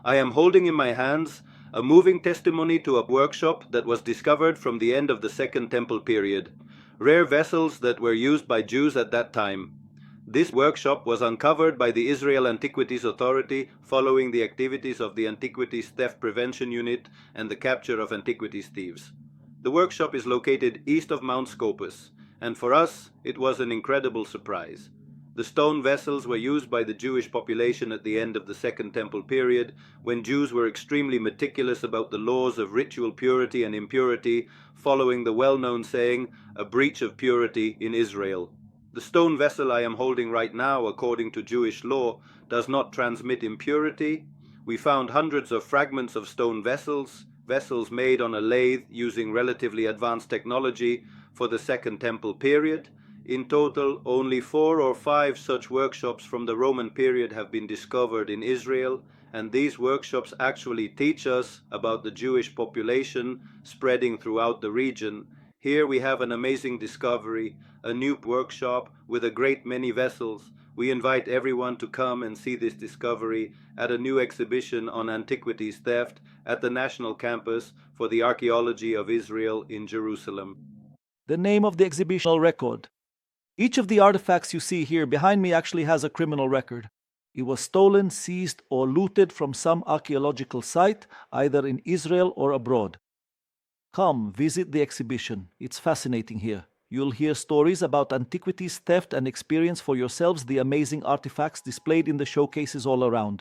I am holding in my hands a moving testimony to a workshop that was discovered from the end of the Second Temple period, rare vessels that were used by Jews at that time. This workshop was uncovered by the Israel Antiquities Authority following the activities of the Antiquities Theft Prevention Unit and the capture of antiquities thieves. The workshop is located east of Mount Scopus, and for us, it was an incredible surprise. The stone vessels were used by the Jewish population at the end of the Second Temple period, when Jews were extremely meticulous about the laws of ritual purity and impurity, following the well-known saying, "A breach of purity in Israel." The stone vessel I am holding right now, according to Jewish law, does not transmit impurity. We found hundreds of fragments of stone vessels made on a lathe using relatively advanced technology for the Second Temple period. In total, only 4 or 5 such workshops from the Roman period have been discovered in Israel, and these workshops actually teach us about the Jewish population spreading throughout the region. Here we have an amazing discovery, a new workshop with a great many vessels. We invite everyone to come and see this discovery at a new exhibition on antiquities theft at the National Campus for the Archaeology of Israel in Jerusalem. The name of the exhibition record. Each of the artifacts you see here behind me actually has a criminal record. It was stolen, seized, or looted from some archaeological site, either in Israel or abroad. Come, visit the exhibition. It's fascinating here. You'll hear stories about antiquities theft and experience for yourselves the amazing artifacts displayed in the showcases all around.